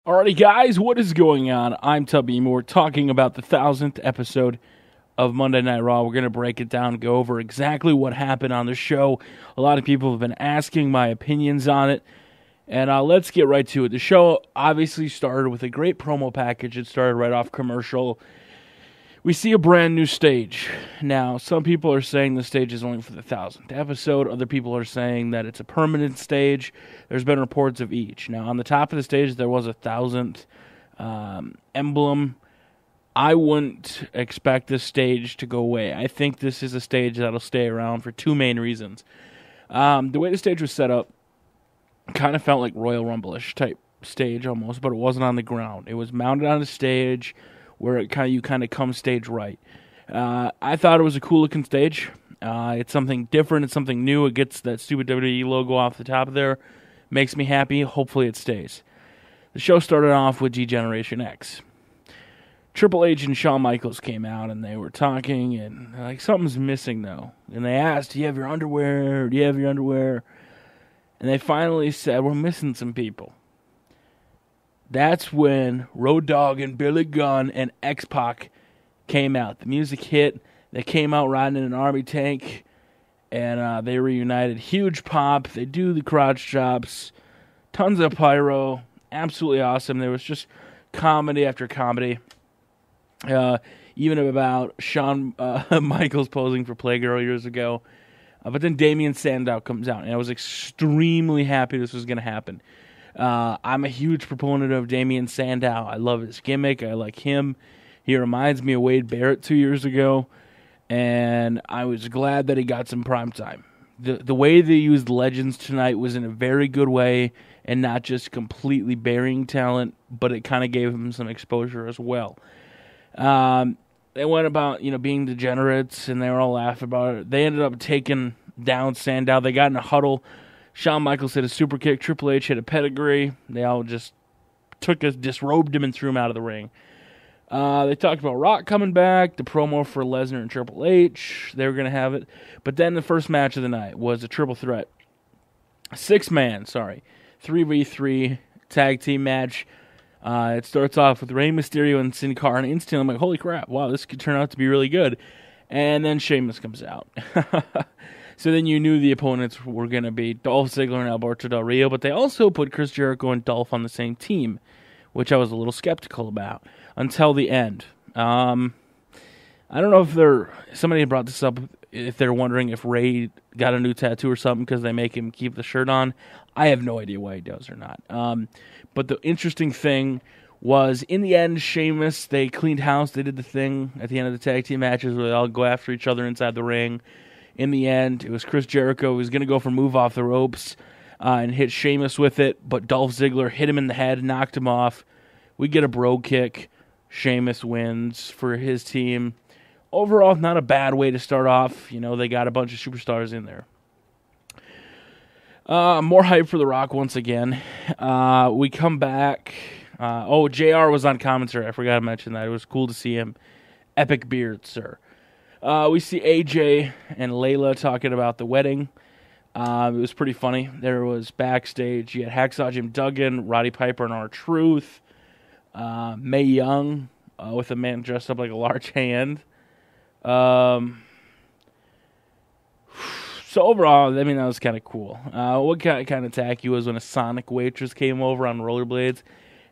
Alrighty, guys, what is going on? I'm Tubby, and we're talking about the 1000th episode of Monday Night Raw. We're going to break it down, go over exactly what happened on the show. A lot of people have been asking my opinions on it, and let's get right to it. The show obviously started with a great promo package. It started right off commercial. We see a brand new stage. Now, some people are saying the stage is only for the 1000th episode. Other people are saying that it's a permanent stage. There's been reports of each. Now, on the top of the stage, there was a 1000th emblem. I wouldn't expect this stage to go away. I think this is a stage that'll stay around for two main reasons. The way the stage was set up kind of felt like Royal Rumble-ish type stage almost, but it wasn't on the ground. It was mounted on a stage where you kind of come stage right. I thought it was a cool looking stage. It's something different. It's something new. It gets that stupid WWE logo off the top of there. Makes me happy. Hopefully it stays. The show started off with G-Generation X. Triple H and Shawn Michaels came out and they were talking and like something's missing though. And they asked, "Do you have your underwear? Do you have your underwear?" And they finally said, "We're missing some people." That's when Road Dogg and Billy Gunn and X-Pac came out. The music hit. They came out riding in an army tank, and they reunited. Huge pop. They do the crotch chops. Tons of pyro. Absolutely awesome. There was just comedy after comedy. Even about Shawn Michaels posing for Playgirl years ago. But then Damien Sandow comes out, and I was extremely happy this was going to happen. I'm a huge proponent of Damien Sandow. I love his gimmick. I like him. He reminds me of Wade Barrett 2 years ago, and I was glad that he got some prime time. The way they used Legends tonight was in a very good way and not just completely burying talent, but it kind of gave him some exposure as well. They went about, being degenerates, and they were all laughing about it. They ended up taking down Sandow. They got in a huddle. Shawn Michaels hit a super kick. Triple H hit a pedigree. They all just disrobed him and threw him out of the ring. They talked about Rock coming back, the promo for Lesnar and Triple H. They were going to have it. But then the first match of the night was a triple threat. 3v3 tag team match. It starts off with Rey Mysterio and Sin Cara, and instantly I'm like, holy crap, wow, this could turn out to be really good. And then Sheamus comes out. So then you knew the opponents were going to be Dolph Ziggler and Alberto Del Rio, but they also put Chris Jericho and Dolph on the same team, which I was a little skeptical about until the end. I don't know if somebody brought this up, if they're wondering if Ray got a new tattoo or something because they make him keep the shirt on. I have no idea why he does or not. But the interesting thing was, in the end, Sheamus, they cleaned house. They did the thing at the end of the tag team matches where they all go after each other inside the ring. In the end, it was Chris Jericho who was going to go for move off the ropes and hit Sheamus with it, but Dolph Ziggler hit him in the head, knocked him off. We get a bro kick. Sheamus wins for his team. Overall, not a bad way to start off. They got a bunch of superstars in there. More hype for The Rock once again. We come back. JR was on commentary. I forgot to mention that. It was cool to see him. Epic beard, sir. We see AJ and Layla talking about the wedding. It was pretty funny. There was backstage. You had Hacksaw Jim Duggan, Roddy Piper, and R-Truth. Mae Young with a man dressed up like a large hand. So overall, that was kind of cool. What kind of tacky was when a Sonic waitress came over on rollerblades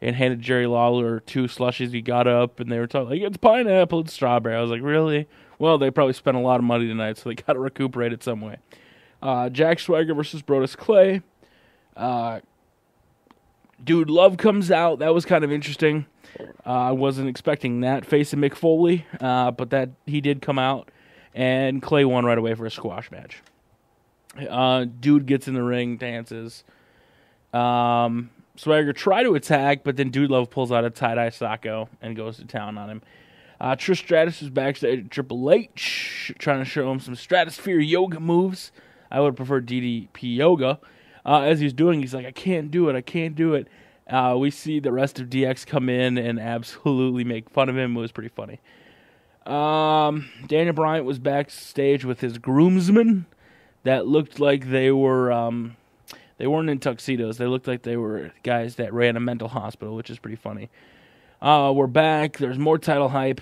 and handed Jerry Lawler 2 slushies. He got up and they were talking like, it's pineapple, it's strawberry. I was like, really? Well, they probably spent a lot of money tonight, so they got to recuperate it some way. Jack Swagger versus Brodus Clay. Dude Love comes out. That was kind of interesting. I wasn't expecting that. Facing Mick Foley, but that he did come out, and Clay won right away for a squash match. Dude gets in the ring, dances. Swagger tried to attack, but then Dude Love pulls out a tie-dye Sacco and goes to town on him. Trish Stratus is backstage at Triple H, trying to show him some Stratosphere yoga moves. I would prefer DDP yoga. As he's doing, he's like, I can't do it. We see the rest of DX come in and absolutely make fun of him. It was pretty funny. Daniel Bryan was backstage with his groomsmen that looked like they were They weren't in tuxedos. They looked like they were guys that ran a mental hospital, which is pretty funny. We're back. There's more title hype.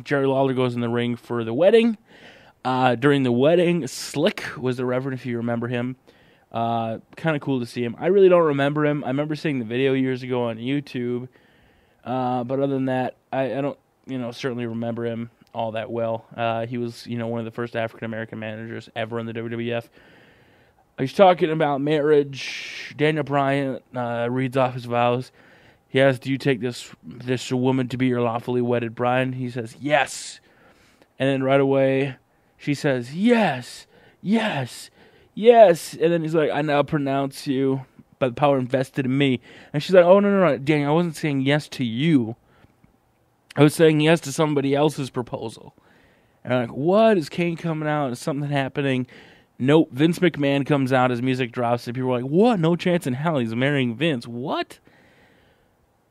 Jerry Lawler goes in the ring for the wedding. During the wedding, Slick was the Reverend, if you remember him. Kind of cool to see him. I really don't remember him. I remember seeing the video years ago on YouTube. But other than that, I don't, certainly remember him all that well. He was, one of the first African-American managers ever in the WWF. He's talking about marriage. Daniel Bryan reads off his vows. He asks, do you take this woman to be your lawfully wedded bride? He says, yes. And then right away, she says, yes, yes, yes. And then he's like, I now pronounce you by the power invested in me. And she's like, oh, no, Daniel, I wasn't saying yes to you. I was saying yes to somebody else's proposal. And I'm like, what? Is Kane coming out? Is something happening? Nope. Vince McMahon comes out. His music drops. And people are like, what? No chance in hell. He's marrying Vince. What?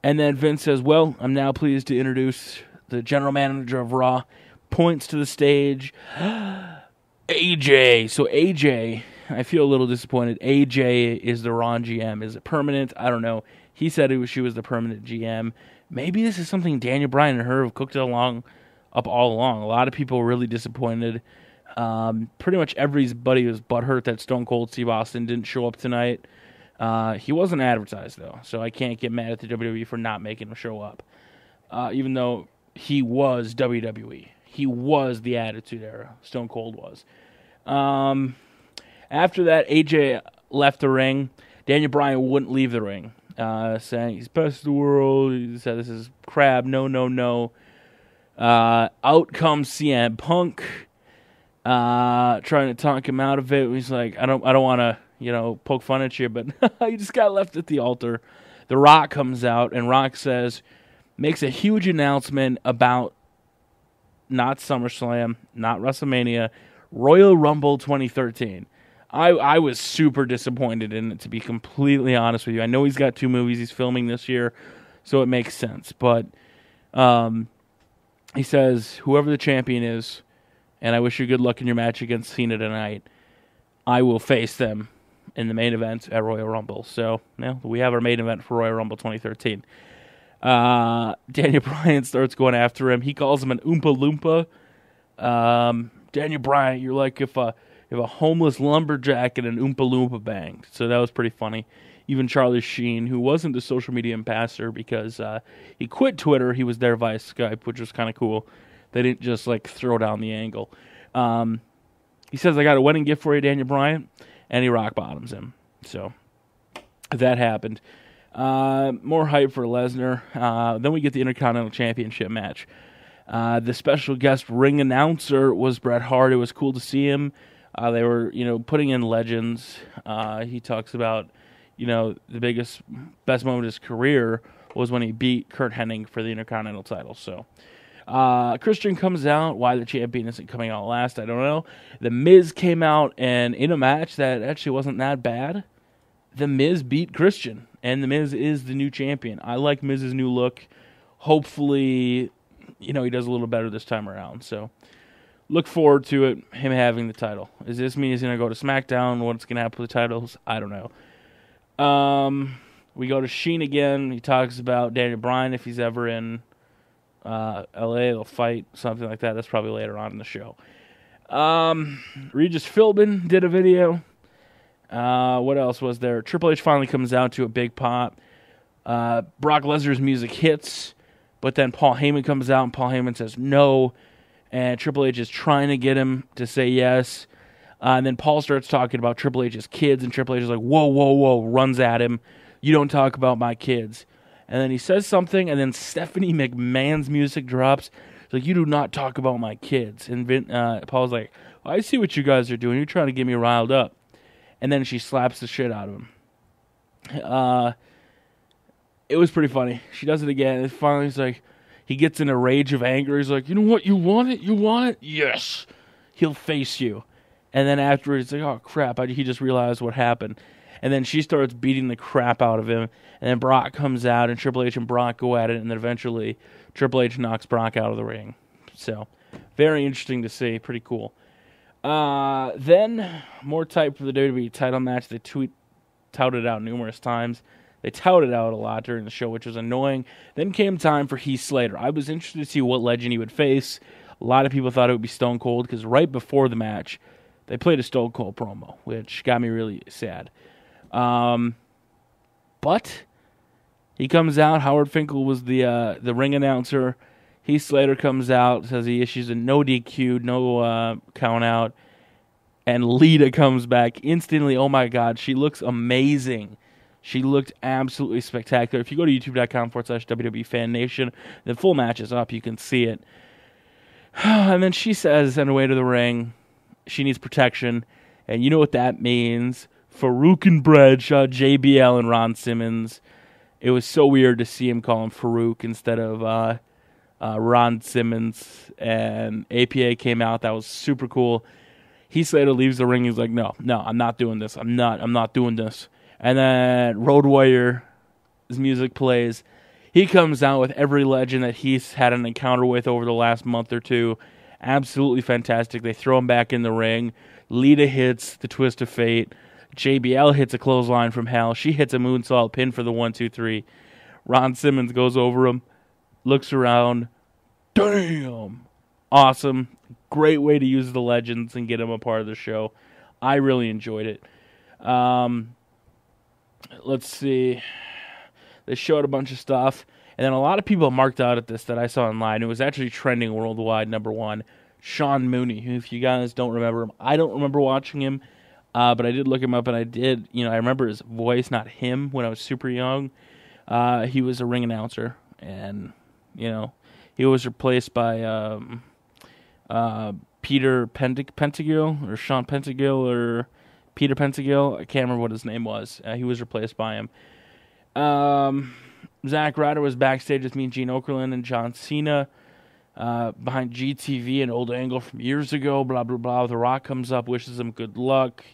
And then Vince says, well, I'm now pleased to introduce the general manager of Raw. Points to the stage. AJ. So AJ, I feel a little disappointed. AJ is the Raw GM. Is it permanent? I don't know. He said she was the permanent GM. Maybe this is something Daniel Bryan and her have cooked up all along. A lot of people were really disappointed. Pretty much everybody was butthurt that Stone Cold Steve Austin didn't show up tonight. He wasn't advertised, though, so I can't get mad at the WWE for not making him show up. Even though he was WWE. He was the Attitude Era. Stone Cold was. After that, AJ left the ring. Daniel Bryan wouldn't leave the ring, saying he's best in the world. He said this is crap. No. Out comes CM Punk, trying to talk him out of it. He's like, I don't want to, poke fun at you, but he just got left at the altar. The Rock comes out, and Rock makes a huge announcement about not SummerSlam, not WrestleMania, Royal Rumble 2013. I was super disappointed in it, to be completely honest with you. I know he's got 2 movies he's filming this year, so it makes sense. But he says, whoever the champion is, and I wish you good luck in your match against Cena tonight, I will face them in the main event at Royal Rumble. So, we have our main event for Royal Rumble 2013. Daniel Bryan starts going after him. He calls him an Oompa Loompa. Daniel Bryan, you're like if a homeless lumberjack and an Oompa Loompa banged. So that was pretty funny. Even Charlie Sheen, who wasn't the social media ambassador because he quit Twitter, he was there via Skype, which was kind of cool. They didn't just throw down the angle. He says, I got a wedding gift for you, Daniel Bryan, and he rock bottoms him. So that happened. More hype for Lesnar. Then we get the Intercontinental Championship match. The special guest ring announcer was Bret Hart. It was cool to see him. They were, putting in legends. He talks about, the best moment of his career was when he beat Kurt Hennig for the Intercontinental title. So, Christian comes out. Why the champion isn't coming out last, I don't know. The Miz came out, and in a match that actually wasn't that bad, The Miz beat Christian, and The Miz is the new champion. I like Miz's new look. Hopefully, he does a little better this time around. So, look forward to him having the title. Does this mean he's going to go to SmackDown? What's going to happen with the titles? I don't know. We go to Sheen again. He talks about Daniel Bryan. If he's ever in L.A., they'll fight, something like that. That's probably later on in the show. Regis Philbin did a video. What else was there? Triple H finally comes out to a big pop. Brock Lesnar's music hits, but then Paul Heyman comes out, and Paul Heyman says no, and Triple H is trying to get him to say yes. And then Paul starts talking about Triple H's kids, and Triple H is like, whoa, runs at him. You don't talk about my kids. And then he says something, and then Stephanie McMahon's music drops. It's like, you do not talk about my kids. And Paul's like, well, I see what you guys are doing. You're trying to get me riled up. And then she slaps the shit out of him. It was pretty funny. She does it again. And finally, he's like, he gets in a rage of anger. He's like, you know what? You want it? You want it? Yes. He'll face you. And then afterwards, he's like, oh, crap. He just realized what happened. And then she starts beating the crap out of him. And then Brock comes out, and Triple H and Brock go at it. And then eventually, Triple H knocks Brock out of the ring. So, very interesting to see. Pretty cool. Then, more type for the WWE title match. They touted out numerous times. They touted out a lot during the show, which was annoying. Then came time for Heath Slater. I was interested to see what legend he would face. A lot of people thought it would be Stone Cold because right before the match, they played a Stone Cold promo, which got me really sad. But he comes out. Howard Finkel was the ring announcer. Heath Slater comes out, says he issues a no DQ, no count out. And Lita comes back instantly. Oh my God, she looks amazing. She looked absolutely spectacular. If you go to youtube.com/WWE Fan Nation, the full match is up. You can see it. And then she says, on her way to the ring, she needs protection. And you know what that means. Farouk and Bradshaw, JBL, and Ron Simmons. It was so weird to see him call him Farouk instead of Ron Simmons. And APA came out. That was super cool. Heath Slater leaves the ring. He's like, no, I'm not doing this. I'm not doing this. And then Road Warrior, his music plays. He comes out with every legend that he's had an encounter with over the last month or two. Absolutely fantastic. They throw him back in the ring. Lita hits the Twist of Fate. JBL hits a clothesline from hell. She hits a moonsault pin for the 1-2-3. Ron Simmons goes over him, looks around. Damn! Awesome. Great way to use the legends and get them a part of the show. I really enjoyed it. Let's see. They showed a bunch of stuff. And then a lot of people marked out at this that I saw online. It was actually trending worldwide, number one. Sean Mooney, who, if you guys don't remember him, I don't remember watching him. But I did look him up, and I did. I remember his voice, not him, when I was super young. He was a ring announcer. And, he was replaced by Peter Pentagill, or Sean Pentagill, or Peter Pentagill. I can't remember what his name was. He was replaced by him. Zack Ryder was backstage with me, Gene Okerlund, and John Cena behind GTV, an old angle from years ago, blah, blah, blah. The Rock comes up, wishes him good luck.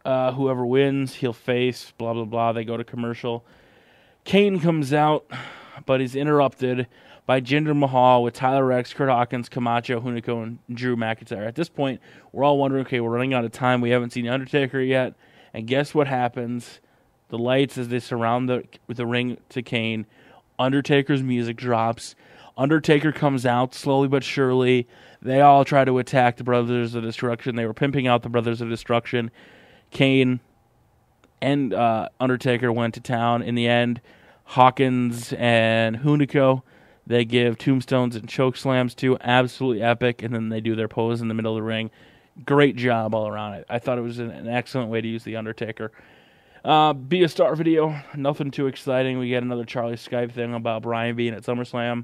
Whoever wins, he'll face, blah, blah, blah. They go to commercial. Kane comes out, but he's interrupted by Jinder Mahal with Tyler Rex, Kurt Hawkins, Camacho, Hunico, and Drew McIntyre. At this point, we're all wondering, okay, we're running out of time. We haven't seen The Undertaker yet. And guess what happens? The lights, as they surround the ring to Kane, Undertaker's music drops. Undertaker comes out slowly but surely. They all try to attack the Brothers of Destruction. They were pimping out the Brothers of Destruction. Kane and Undertaker went to town. In the end, Hawkins and Hunico, they give tombstones and choke slams to. Absolutely epic. And then they do their pose in the middle of the ring. Great job all around. I thought it was an excellent way to use The Undertaker. Be a Star video. Nothing too exciting. We get another Charlie Skype thing about Bryan being at SummerSlam.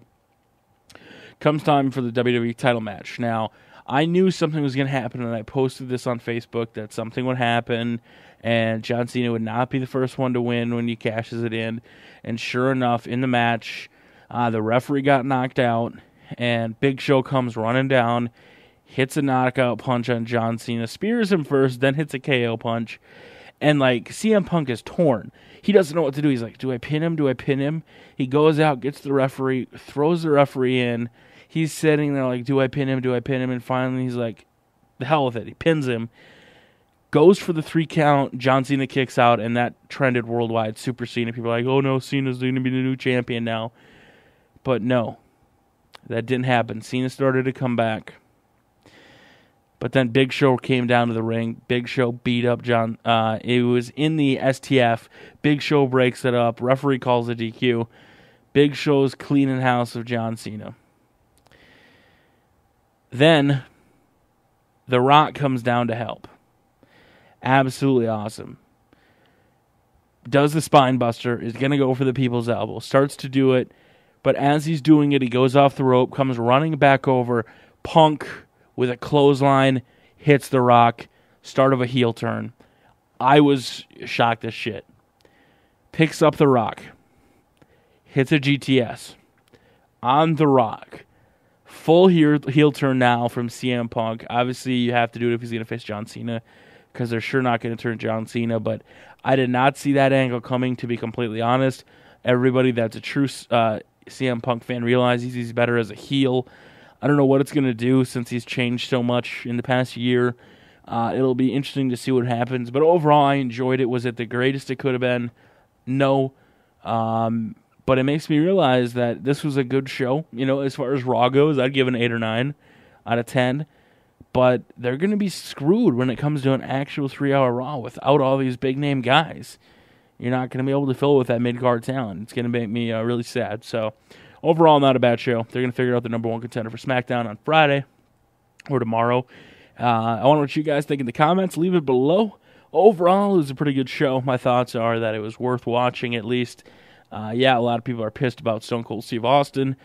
Comes time for the WWE title match. Now, I knew something was going to happen, and I posted this on Facebook that something would happen, and John Cena would not be the first one to win when he cashes it in. And sure enough, in the match, the referee got knocked out, and Big Show comes running down, hits a knockout punch on John Cena, spears him first, then hits a KO punch. And, CM Punk is torn. He doesn't know what to do. He's like, do I pin him? Do I pin him? He goes out, gets the referee, throws the referee in. He's sitting there like, do I pin him? Do I pin him? And finally he's like, the hell with it. He pins him. Goes for the 3 count. John Cena kicks out, and that trended worldwide. Super Cena. People are like, oh no, Cena's going to be the new champion now. But no, that didn't happen. Cena started to come back. But then Big Show came down to the ring. Big Show beat up John. It was in the STF. Big Show breaks it up. Referee calls a DQ. Big Show's cleaning house of John Cena. Then The Rock comes down to help. Absolutely awesome. Does the spine buster. Is going to go for the people's elbow. Starts to do it. But as he's doing it, he goes off the rope. Comes running back over. Punk with a clothesline, hits The Rock, start of a heel turn. I was shocked as shit. Picks up The Rock, hits a GTS on The Rock. Full heel turn now from CM Punk. Obviously, you have to do it if he's going to face John Cena, because they're sure not going to turn John Cena, but I did not see that angle coming, to be completely honest. Everybody that's a true CM Punk fan realizes he's better as a heel. I don't know what it's going to do since he's changed so much in the past year. It'll be interesting to see what happens. But overall, I enjoyed it. Was it the greatest it could have been? No. But it makes me realize that this was a good show. As far as Raw goes, I'd give it an 8 or 9 out of 10. But they're going to be screwed when it comes to an actual 3-hour Raw without all these big-name guys. You're not going to be able to fill it with that mid-card talent. It's going to make me really sad. So, overall, not a bad show. They're going to figure out the number one contender for SmackDown on Friday or tomorrow. I want to know what you guys think in the comments. Leave it below. Overall, it was a pretty good show. My thoughts are that it was worth watching at least. A lot of people are pissed about Stone Cold Steve Austin,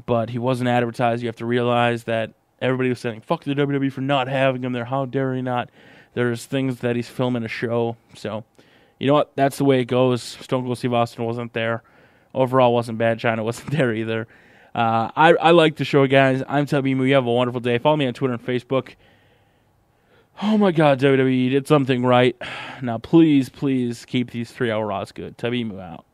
but he wasn't advertised. You have to realize that everybody was saying, fuck the WWE for not having him there. How dare he not? There's things that he's filming a show. So, you know what? That's the way it goes. Stone Cold Steve Austin wasn't there. Overall, wasn't bad. China wasn't there either. I like the show, guys. I'm Tubby. You have a wonderful day. Follow me on Twitter and Facebook. Oh my God, WWE did something right. Now, please keep these 3-hour Raws good. Tubby, out.